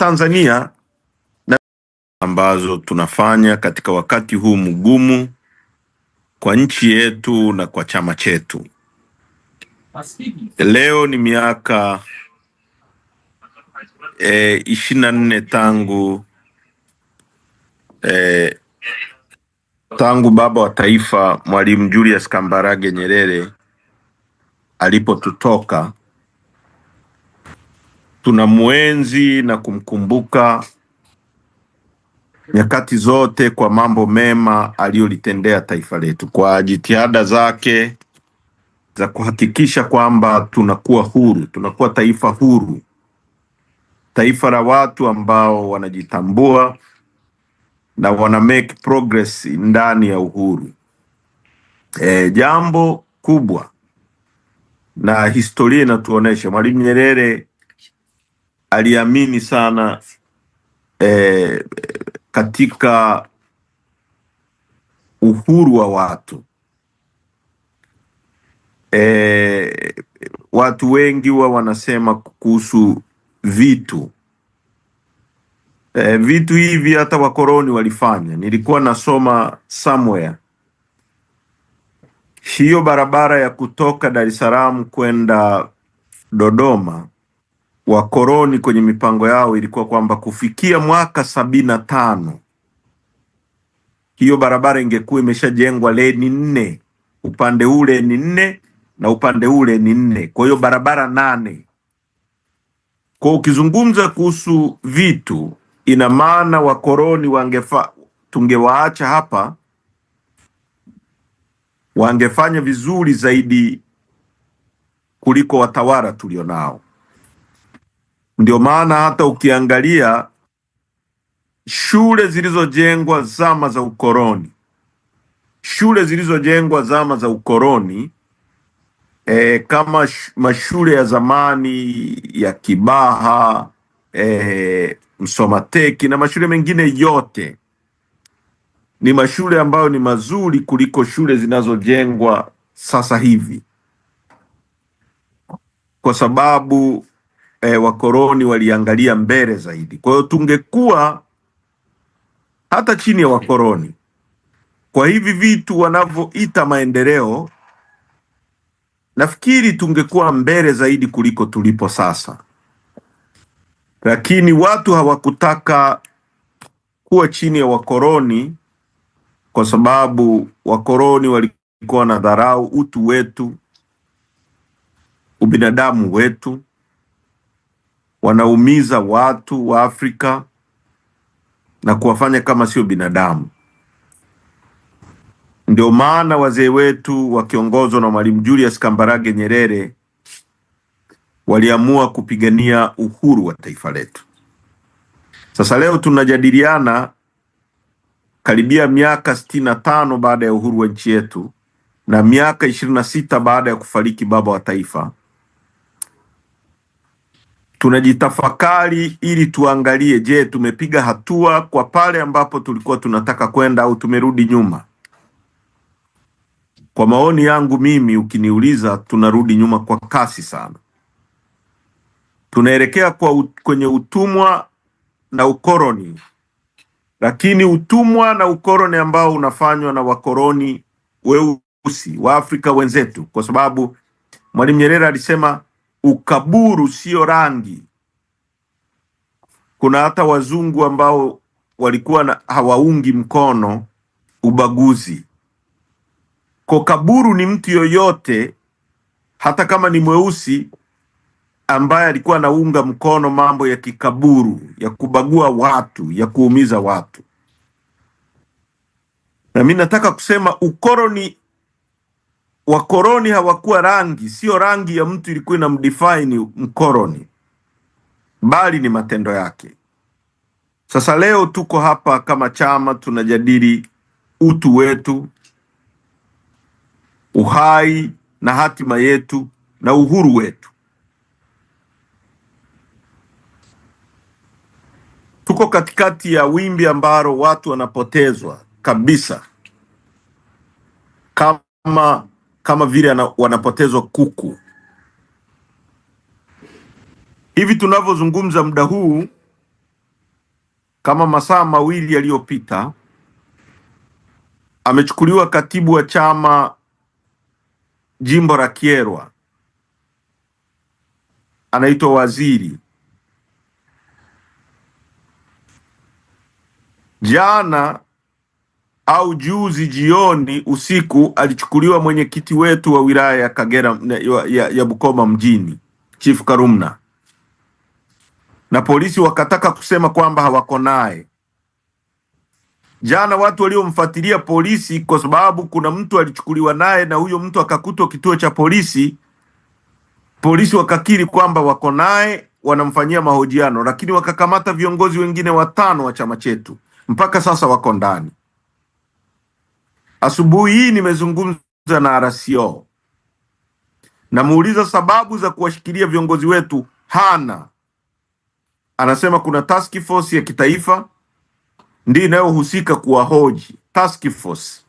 Tanzania na ambazo tunafanya katika wakati huu mgumu kwa nchi yetu na kwa chama chetu. Leo ni miaka 24 tangu baba wa taifa Mwalimu Julius Kambarage Nyerere alipotutoka. Tunamuenzi na kumkumbuka nyakati zote kwa mambo mema aliyolitendea taifa letu, kwa jitihada zake za kuhakikisha kwamba tunakuwa huru, tunakuwa taifa huru, taifa la watu ambao wanajitambua na wana make progress ndani ya uhuru. Jambo kubwa na historia inatuonesha Mwalimu Nyerere aliamini sana katika uhuru wa watu. Watu wengi wanasema kuhusu vitu. Vitu hivi hata wakoloni walifanya. Nilikuwa nasoma somewhere, hiyo barabara ya kutoka Dar es Salaam kwenda Dodoma, wakoloni kwenye mipango yao ilikuwa kwamba kufikia mwaka 75 hiyo barabara ingekuwa imeshajengwa leni 4, upande ule ni 4 na upande ule ni 4, kwa hiyo barabara 8. Kwa ukizungumza kuhusu vitu, ina maana wakoloni tungewaacha hapa, wangefanya vizuri zaidi kuliko watawala tulionao. Ndio maana hata ukiangalia shule zilizojengwa zama za ukoloni, kama mashule ya zamani ya Kibaha, Msomateki na mashule mengine yote, ni mashule ambayo ni mazuri kuliko shule zinazojengwa sasa hivi, kwa sababu wakoloni waliangalia mbele zaidi. Kwa hiyo tungekuwa hata chini ya wakoloni, kwa hivi vitu wanavyoita maendeleo, nafikiri tungekuwa mbele zaidi kuliko tulipo sasa. Lakini watu hawakutaka kuwa chini ya wakoloni, kwa sababu wakoloni walikuwa na dharau utu wetu, ubinadamu wetu, wanaumiza watu wa Afrika na kuwafanya kama sio binadamu. Ndio maana wazee wetu wakiongozwa na Mwalimu Julius Kambarage Nyerere waliamua kupigania uhuru wa taifa letu. Sasa leo tunajadiliana karibia miaka 65 baada ya uhuru wa nchi yetu na miaka 26 baada ya kufariki baba wa taifa. Tunajitafakari ili tuangalie, je, tumepiga hatua kwa pale ambapo tulikuwa tunataka kwenda au tumerudi nyuma? Kwa maoni yangu mimi, ukiniuliza, tunarudi nyuma kwa kasi sana. Tunaelekea kwenye utumwa na ukoloni, lakini utumwa na ukoloni ambao unafanywa na wakoloni weusi wa Afrika wenzetu, kwa sababu Mwalimu Nyerere alisema ukaburu sio rangi. Kuna hata wazungu ambao walikuwa hawaungi mkono ubaguzi. Kwa kaburu ni mtu yoyote, hata kama ni mweusi, ambaye alikuwa anaunga mkono mambo ya kikaburu, ya kubagua watu, ya kuumiza watu. Na mimi nataka kusema wakoloni hawakuwa rangi, sio rangi ya mtu ilikuwa inamdefine mkoloni, bali ni matendo yake. Sasa leo tuko hapa kama chama tunajadili utu wetu, uhai na hatima yetu na uhuru wetu. Tuko katikati ya wimbi ambalo watu wanapotezwa kabisa, kama vile wanapotezwa kuku. Hivi tunavyozungumza muda huu, kama masaa mawili yaliyopita, amechukuliwa katibu wa chama jimbo la Kyerwa, anaitwa Waziri. Jana au juzi jioni usiku alichukuliwa mwenyekiti wetu wa wilaya ya Kagera ya Bukoba mjini, Chief Karumna, na polisi wakataka kusema kwamba hawako naye. Jana watu waliomfuatilia polisi, kwa sababu kuna mtu alichukuliwa naye na huyo mtu akakutwa kituo cha polisi, polisi wakakiri kwamba wako naye, wanamfanyia mahojiano, lakini wakakamata viongozi wengine 5 wa chama chetu. Mpaka sasa wako ndani. Asubuhi hii nimezungumza na RCO, namuuliza sababu za kuwashikilia viongozi wetu. Hana. Anasema kuna task force ya kitaifa ndiyo inayohusika kuwahoji. Task force.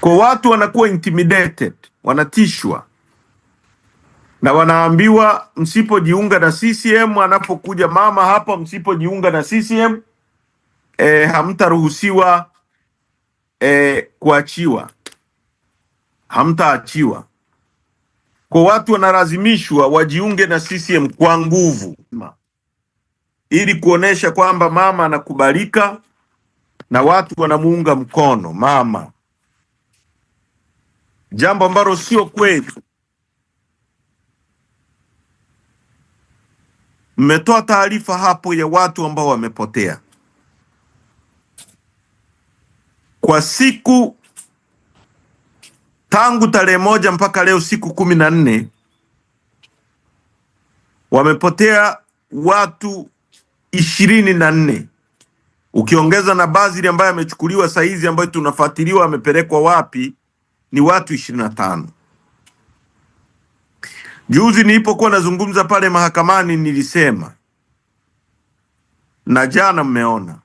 Kwa watu wanakuwa intimidated, wanatishwa na wanaambiwa msipojiunga na CCM. Anapokuja mama hapa, msipojiunga na CCM hamtaruhusiwa kuachiwa, hamtaachiwa. Kwa watu wanalazimishwa wajiunge na CCM kwa nguvu, ili kuonesha kwamba mama anakubalika na watu wanamuunga mkono mama, jambo ambalo sio kweli. Mmetoa taarifa hapo ya watu ambao wamepotea kwa siku tangu tarehe 1 mpaka leo, siku 14 wamepotea watu 24, ukiongeza na Bazili ambaye amechukuliwa saizi, ambayo tunafuatiliwa amepelekwa wapi, ni watu 25. Juzi nilipokuwa nazungumza pale mahakamani nilisema, na jana mmeona,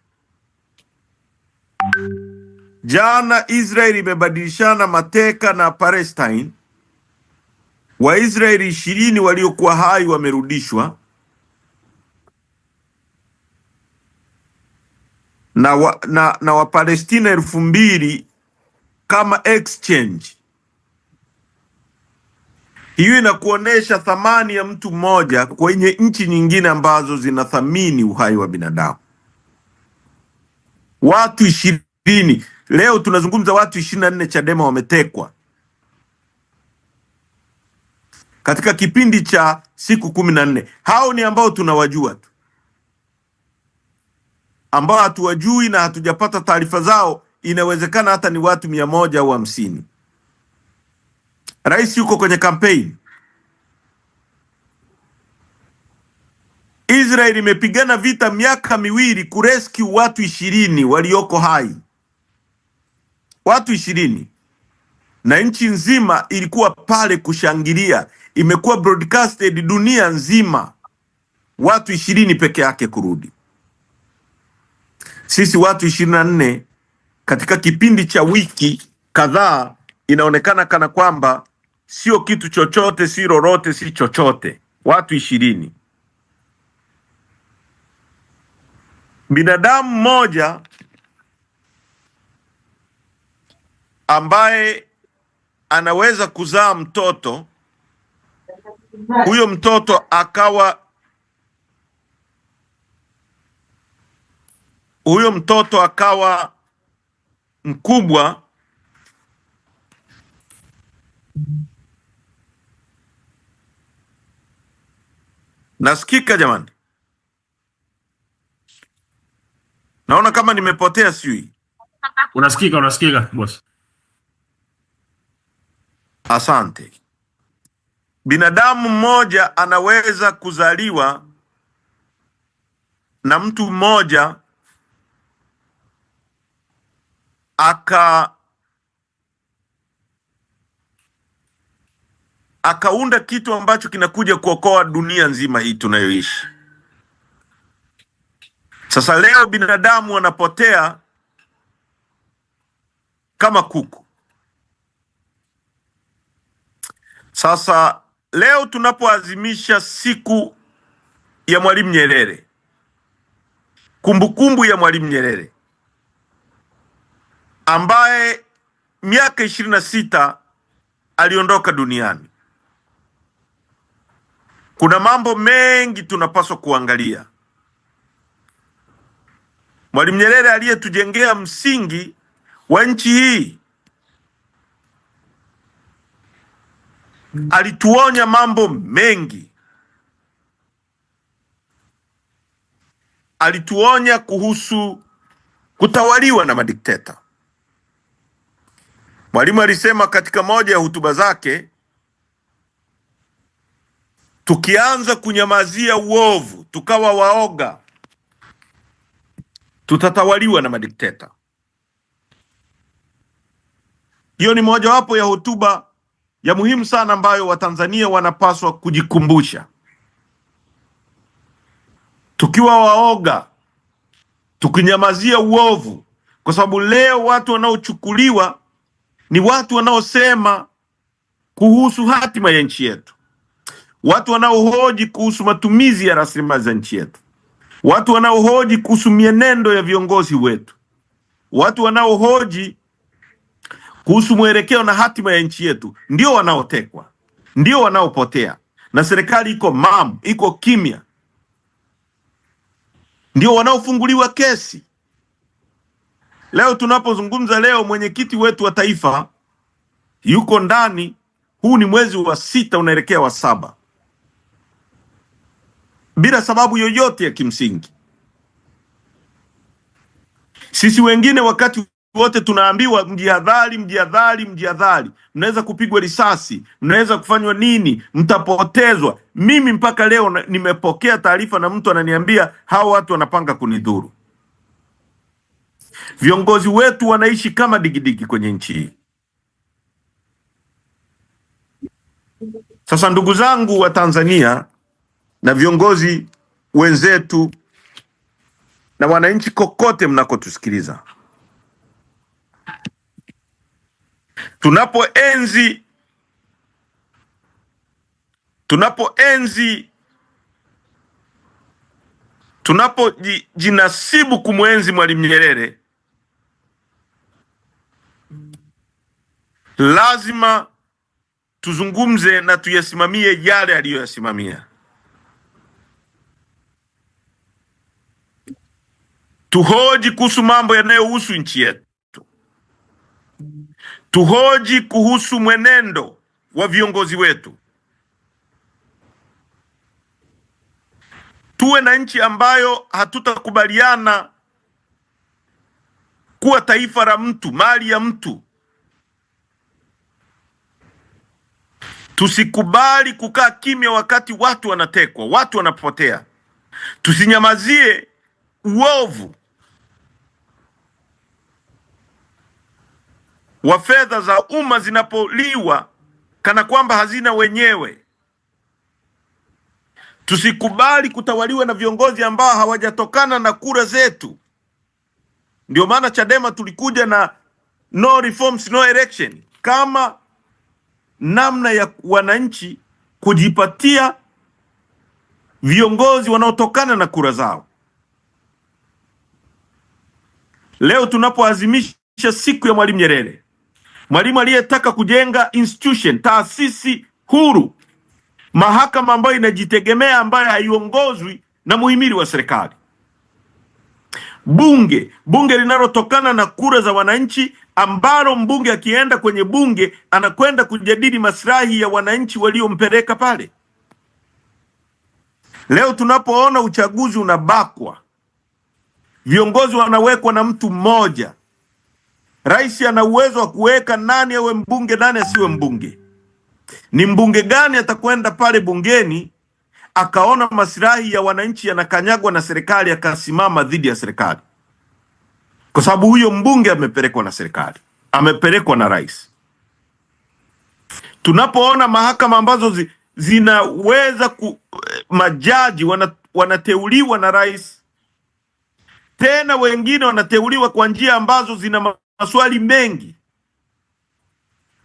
jana Israeli imebadilishana mateka na Palestine. Waisraeli 20 waliokuwa hai wamerudishwa na Wapalestina 2000 kama exchange. Hiyo inakuonesha thamani ya mtu mmoja kwenye nchi nyingine ambazo zinathamini uhai wa binadamu. Watu 20, leo tunazungumza watu 24 Chadema wametekwa katika kipindi cha siku 14. Hao ni ambao tunawajua tu, ambao hatuwajui na hatujapata taarifa zao, inawezekana hata ni watu 100 au 50. Rais yuko kwenye kampeni. Israeli imepigana vita miaka 2 kurescue watu 20 walioko hai, watu 20, na nchi nzima ilikuwa pale kushangilia. Imekuwa broadcasted dunia nzima, watu 20 peke yake kurudi. Sisi watu 24 katika kipindi cha wiki kadhaa, inaonekana kana kwamba sio kitu chochote, si lolote, si chochote. Watu 20. Binadamu mmoja ambaye anaweza kuzaa mtoto, huyo mtoto akawa mkubwa, nasikika jamani? Naona kama nimepotea, sijui. Unasikika boss. Asante. Binadamu mmoja anaweza kuzaliwa na mtu mmoja akaunda kitu ambacho kinakuja kuokoa dunia nzima hii tunayoishi. Sasa leo binadamu wanapotea kama kuku. Sasa leo tunapoadhimisha siku ya Mwalimu Nyerere, kumbukumbu ya Mwalimu Nyerere ambaye miaka 26 aliondoka duniani. Kuna mambo mengi tunapaswa kuangalia. Mwalimu Nyerere aliyetujengea msingi wa nchi hii alituonya mambo mengi. Alituonya kuhusu kutawaliwa na madikteta. Mwalimu alisema katika moja ya hotuba zake, tukianza kunyamazia uovu, tukawa waoga, tutatawaliwa na madikteta. Hiyo ni mojawapo ya hotuba ya muhimu sana ambayo Watanzania wanapaswa kujikumbusha. Tukiwa waoga, tukinyamazia uovu, kwa sababu leo watu wanaochukuliwa ni watu wanaosema kuhusu hatima ya nchi yetu, watu wanaohoji kuhusu matumizi ya rasilimali za nchi yetu, watu wanaohoji kuhusu mienendo ya viongozi wetu, watu wanaohoji kuhusu mwelekeo na hatima ya nchi yetu, ndio wanaotekwa, ndio wanaopotea, na serikali iko mamu, iko kimya, ndio wanaofunguliwa kesi. Leo tunapozungumza leo, mwenyekiti wetu wa taifa yuko ndani. Huu ni mwezi wa 6 unaelekea wa 7, bila sababu yoyote ya kimsingi. Sisi wengine wakati wote tunaambiwa mjihadhari, mjihadhari, mjihadhari, mnaweza kupigwa risasi, mnaweza kufanywa nini, mtapotezwa. Mimi mpaka leo nimepokea taarifa na mtu ananiambia hao watu wanapanga kunidhuru. Viongozi wetu wanaishi kama digidigi kwenye nchi hii. Sasa ndugu zangu wa Tanzania na viongozi wenzetu na wananchi kokote mnakotusikiliza, tunapojinasibu kumwenzi Mwalimu Nyerere, lazima tuzungumze na tuyasimamie yale aliyoyasimamia. Tuhoji kuhusu mambo yanayohusu nchi yetu. Tuhoji kuhusu mwenendo wa viongozi wetu. Tuwe na nchi ambayo hatutakubaliana kuwa taifa la mtu, mali ya mtu. Tusikubali kukaa kimya wakati watu wanatekwa, watu wanapotea. Tusinyamazie uovu wa fedha za umma zinapoliwa kana kwamba hazina wenyewe. Tusikubali kutawaliwa na viongozi ambao hawajatokana na kura zetu. Ndio maana Chadema tulikuja na no reforms no election, kama namna ya wananchi kujipatia viongozi wanaotokana na kura zao. Leo tunapoadhimisha siku ya Mwalimu Nyerere, mwalimu aliyetaka kujenga institution, taasisi huru, mahakama ambayo inajitegemea, ambayo haiongozwi na muhimili wa serikali, bunge linalotokana na kura za wananchi, ambalo mbunge akienda kwenye bunge anakwenda kujadili maslahi ya wananchi waliompeleka pale. Leo tunapoona uchaguzi unabakwa, viongozi wanawekwa na mtu mmoja, rais ana uwezo wa kuweka nani awe mbunge, nani asiwe mbunge, ni mbunge gani atakwenda pale bungeni akaona maslahi ya wananchi yanakanyagwa na serikali akasimama dhidi ya serikali, kwa sababu huyo mbunge amepelekwa na serikali, amepelekwa na rais. Tunapoona mahakama ambazo zinaweza majaji wanateuliwa na rais, tena wengine wanateuliwa kwa njia ambazo zina maswali mengi.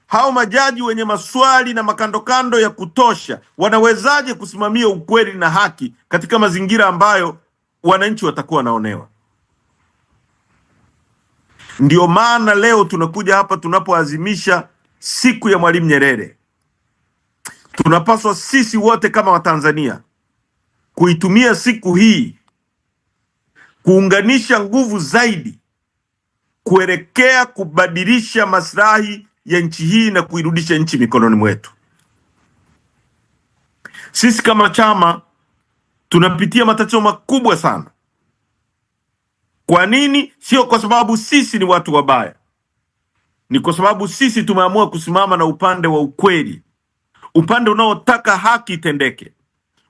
Hao majaji wenye maswali na makandokando ya kutosha wanawezaje kusimamia ukweli na haki katika mazingira ambayo wananchi watakuwa wanaonewa. Ndio maana leo tunakuja hapa tunapoadhimisha siku ya Mwalimu Nyerere. Tunapaswa sisi wote kama Watanzania kuitumia siku hii kuunganisha nguvu zaidi kuelekea kubadilisha maslahi ya nchi hii na kuirudisha nchi mikononi mwetu. Sisi kama chama tunapitia matatizo makubwa sana. Kwa nini? Sio kwa sababu sisi ni watu wabaya. Ni kwa sababu sisi tumeamua kusimama na upande wa ukweli. Upande unaotaka haki itendeke.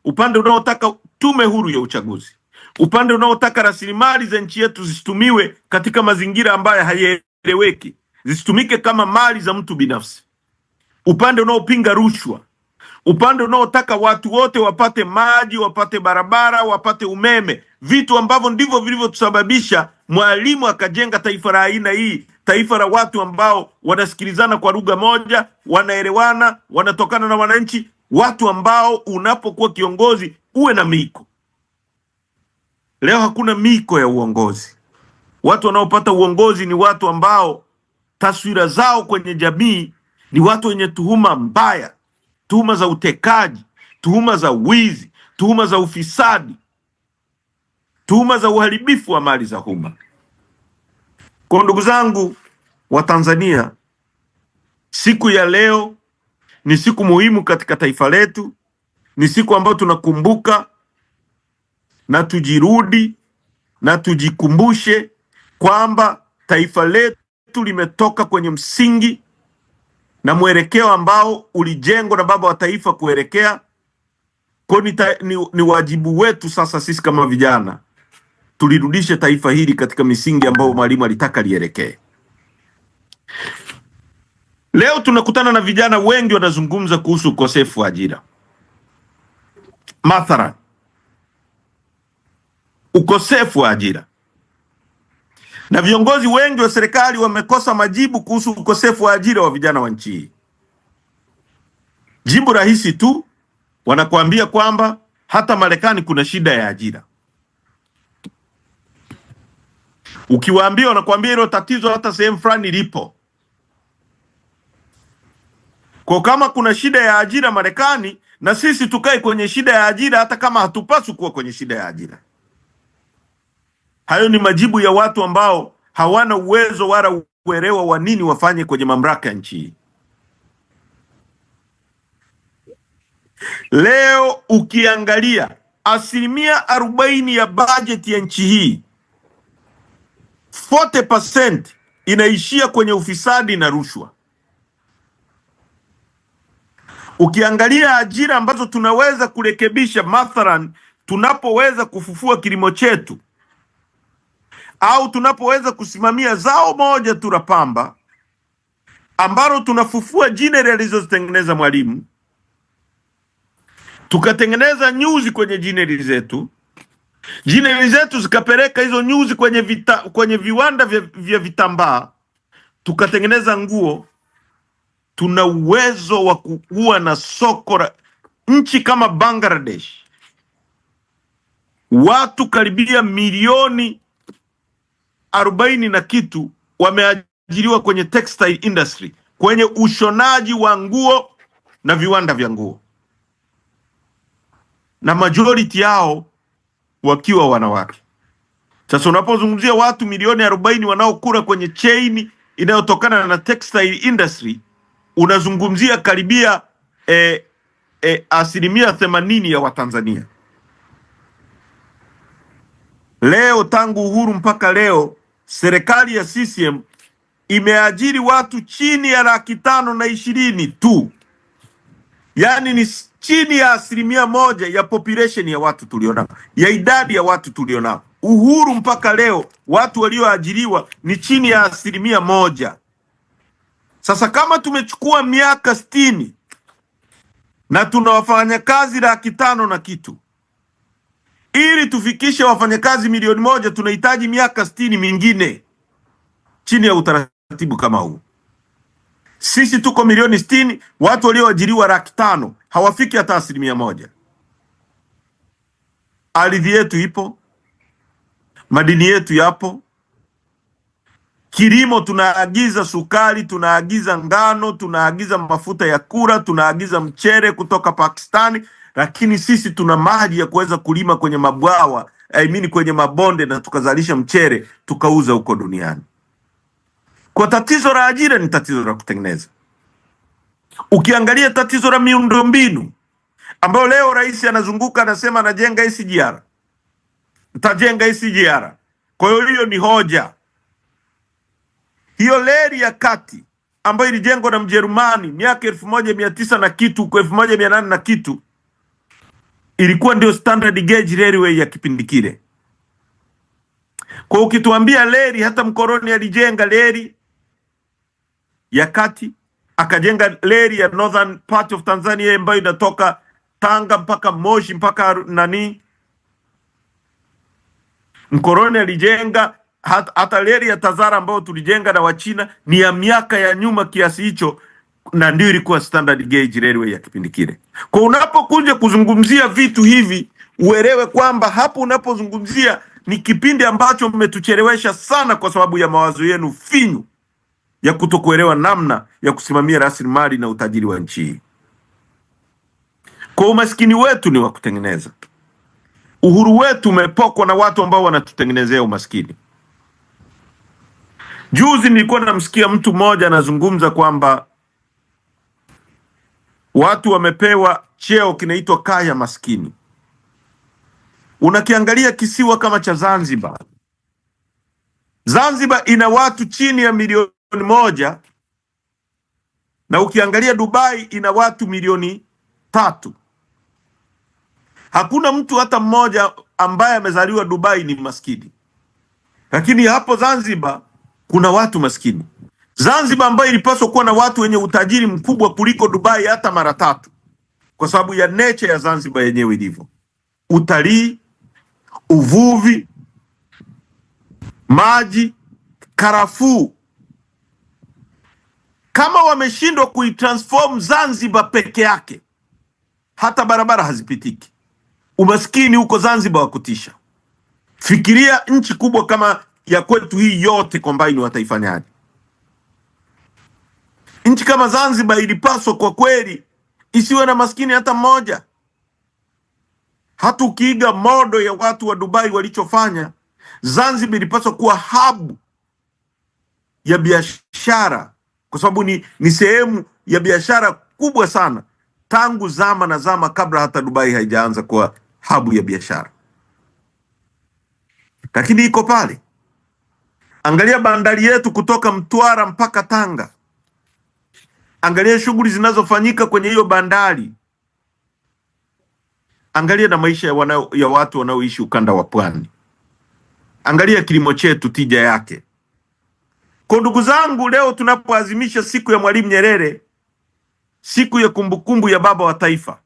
Upande unaotaka tume huru ya uchaguzi. Upande unaotaka rasilimali za nchi yetu zisitumiwe katika mazingira ambayo hayaeleweki. Zisitumike kama mali za mtu binafsi. Upande unaopinga rushwa. Upande unaotaka watu wote wapate maji, wapate barabara, wapate umeme. Vitu ambavyo ndivyo vilivyotusababisha Mwalimu akajenga taifa la aina hii. Taifa la watu ambao wanasikilizana kwa lugha moja, wanaelewana, wanatokana na wananchi. Watu ambao unapokuwa kiongozi uwe na miko. Leo hakuna miko ya uongozi. Watu wanaopata uongozi ni watu ambao taswira zao kwenye jamii ni watu wenye tuhuma mbaya. Tuhuma za utekaji, tuhuma za wizi, tuhuma za ufisadi, tuhuma za uharibifu wa mali za umma. Kwa ndugu zangu wa Tanzania, siku ya leo ni siku muhimu katika taifa letu. Ni siku ambayo tunakumbuka na tujirudi na tujikumbushe kwamba taifa letu limetoka kwenye msingi na mwelekeo ambao ulijengwa na baba wa taifa kuelekea. Kwa ni wajibu wetu sasa sisi kama vijana tulirudishe taifa hili katika misingi ambayo Mwalimu alitaka lielekee. Leo tunakutana na vijana wengi wanazungumza kuhusu ukosefu wa ajira. Mathalan, ukosefu wa ajira. Na viongozi wengi wa serikali wamekosa majibu kuhusu ukosefu wa ajira wa vijana wa nchi hii. Jibu rahisi tu, wanakuambia kwamba hata Marekani kuna shida ya ajira. Ukiwaambia wanakuambia hilo tatizo hata sehemu fulani lipo. Kwa kama kuna shida ya ajira Marekani, na sisi tukae kwenye shida ya ajira hata kama hatupaswi kuwa kwenye shida ya ajira. Hayo ni majibu ya watu ambao hawana uwezo wala uelewa wa nini wafanye kwenye mamlaka ya nchi hii. Leo ukiangalia 40% ya bajeti ya nchi hii, 40% inaishia kwenye ufisadi na rushwa. Ukiangalia ajira ambazo tunaweza kurekebisha, mathalan tunapoweza kufufua kilimo chetu, au tunapoweza kusimamia zao moja tu la pamba ambalo tunafufua jineri alizozitengeneza Mwalimu, tukatengeneza nyuzi kwenye jineri zetu, zikapeleka hizo nyuzi kwenye viwanda vya vitambaa, tukatengeneza nguo. Tuna uwezo wa kuwa na soko. Nchi kama Bangladesh, watu karibia milioni 40 na kitu wameajiriwa kwenye textile industry, kwenye ushonaji wa nguo na viwanda vya nguo, na majority yao wakiwa wanawake. Sasa unapozungumzia watu milioni 40 wanaokula kwenye chain inayotokana na textile industry, unazungumzia karibia 80% ya Watanzania. Leo tangu uhuru mpaka leo, serikali ya CCM imeajiri watu chini ya 520,000 tu. Yani ni chini ya 1% ya population ya watu tulionao, ya idadi ya watu tulionao. Uhuru mpaka leo watu walioajiriwa ni chini ya 1%. Sasa kama tumechukua miaka 60 na tuna wafanyakazi 500,000 na kitu, ili tufikishe wafanyakazi 1,000,000 tunahitaji miaka 60 mingine chini ya utaratibu kama huu. Sisi tuko milioni 60, watu walioajiriwa 500,000 hawafiki hata 1%. Ardhi yetu ipo, madini yetu yapo. Kilimo tunaagiza sukari, tunaagiza ngano, tunaagiza mafuta ya kura, tunaagiza mchere kutoka Pakistani, lakini sisi tuna maji ya kuweza kulima kwenye mabwawa, kwenye mabonde, na tukazalisha mchere tukauza huko duniani. Kwa tatizo la ajira ni tatizo la kutengeneza. Ukiangalia tatizo la miundombinu ambayo leo rais anazunguka anasema anajenga SGR. Nitajenga SGR. Kwa hiyo ni hoja. Hiyo reli ya kati ambayo ilijengwa na Mjerumani miaka 1900 na kitu, kwa 1800 na kitu, ilikuwa ndio standard gauge railway ya kipindi kile. Kwa ukituambia reli, hata mkoloni alijenga reli ya kati, akajenga reli ya northern part of Tanzania ambayo inatoka Tanga mpaka Moshi mpaka nani. Mkoloni alijenga hata reli ya Tazara ambayo tulijenga na Wachina ni ya miaka ya nyuma kiasi hicho, na ndio ilikuwa standard gauge railway ya kipindi kile. Kwa unapokuja kuzungumzia vitu hivi, uelewe kwamba hapo unapozungumzia ni kipindi ambacho mmetuchelewesha sana kwa sababu ya mawazo yenu finyu ya kutokuelewa namna ya kusimamia rasilimali na utajiri wa nchi hii. Kwa umaskini wetu ni wa kutengeneza. Uhuru wetu umepokwa na watu ambao wanatutengenezea umaskini. Juzi nilikuwa namsikia mtu mmoja anazungumza kwamba watu wamepewa cheo kinaitwa kaya maskini. Unakiangalia kisiwa kama cha Zanzibar. Zanzibar ina watu chini ya milioni 1, na ukiangalia Dubai ina watu milioni 3. Hakuna mtu hata mmoja ambaye amezaliwa Dubai ni maskini. Lakini hapo Zanzibar kuna watu maskini. Zanzibar ambayo ilipaswa kuwa na watu wenye utajiri mkubwa kuliko Dubai hata mara 3, kwa sababu ya nature ya Zanzibar yenyewe ilivyo. Utalii, uvuvi, maji, karafuu. Kama wameshindwa kuitransform Zanzibar peke yake, hata barabara hazipitiki. Umaskini huko Zanzibar wa kutisha. Fikiria nchi kubwa kama ya kwetu hii yote combine wataifanyaje? Nchi kama Zanzibar ilipaswa kwa kweli isiwe na maskini hata mmoja. Hata ukiiga modo ya watu wa Dubai walichofanya, Zanzibar ilipaswa kuwa hub ya biashara, kwa sababu ni sehemu ya biashara kubwa sana tangu zama na zama kabla hata Dubai haijaanza kuwa hub ya biashara. Lakini iko pale. Angalia bandari yetu kutoka Mtwara mpaka Tanga. Angalia shughuli zinazofanyika kwenye hiyo bandari. Angalia na maisha ya watu wanaoishi ukanda wa pwani. Angalia kilimo chetu, tija yake. Kwa ndugu zangu, leo tunapoadhimisha siku ya Mwalimu Nyerere, siku ya kumbukumbu ya baba wa taifa,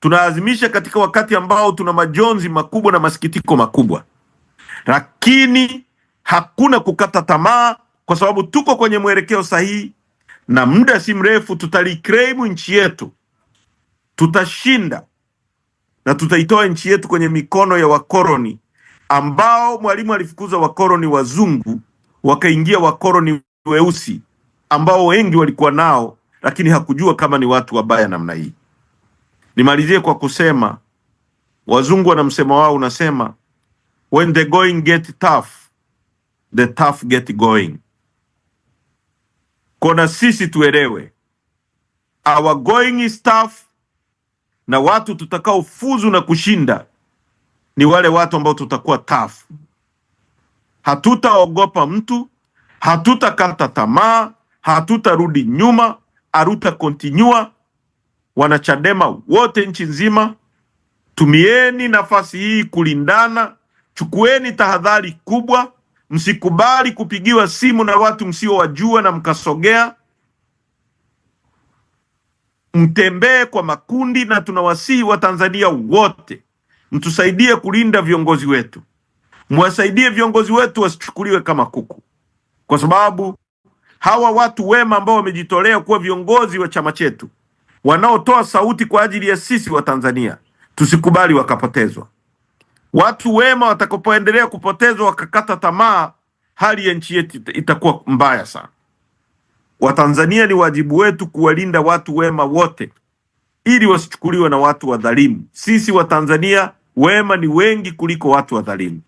tunaadhimisha katika wakati ambao tuna majonzi makubwa na masikitiko makubwa. Lakini hakuna kukata tamaa, kwa sababu tuko kwenye mwelekeo sahihi, na muda si mrefu tutaliclaim nchi yetu. Tutashinda na tutaitoa nchi yetu kwenye mikono ya wakoloni, ambao Mwalimu alifukuza wakoloni wazungu, wakaingia wakoloni weusi ambao wengi walikuwa nao, lakini hakujua kama ni watu wabaya namna hii. Nimalizie kwa kusema, wazungu wana msemo wao unasema, when the going get tough, the tough get going. Kona sisi tuelewe, our going is tough, na watu tutakao fuzu na kushinda ni wale watu ambao tutakuwa tough. Hatutaogopa mtu, hatutakata tamaa, hatutarudi nyuma, aruta continue. Wanachadema wote nchi nzima, tumieni nafasi hii kulindana, chukueni tahadhari kubwa, msikubali kupigiwa simu na watu msiowajua na mkasogea. Mtembee kwa makundi, na tunawasihi wa Tanzania wote mtusaidie kulinda viongozi wetu. Mwasaidie viongozi wetu wasichukuliwe kama kuku, kwa sababu hawa watu wema ambao wamejitolea kuwa viongozi wa chama chetu, wanaotoa sauti kwa ajili ya sisi wa Tanzania, tusikubali wakapotezwa. Watu wema watakapoendelea kupotezwa wakakata tamaa, hali ya nchi yetu itakuwa mbaya sana. Watanzania, ni wajibu wetu kuwalinda watu wema wote ili wasichukuliwe na watu wadhalimu. Sisi Watanzania wema ni wengi kuliko watu wadhalimu.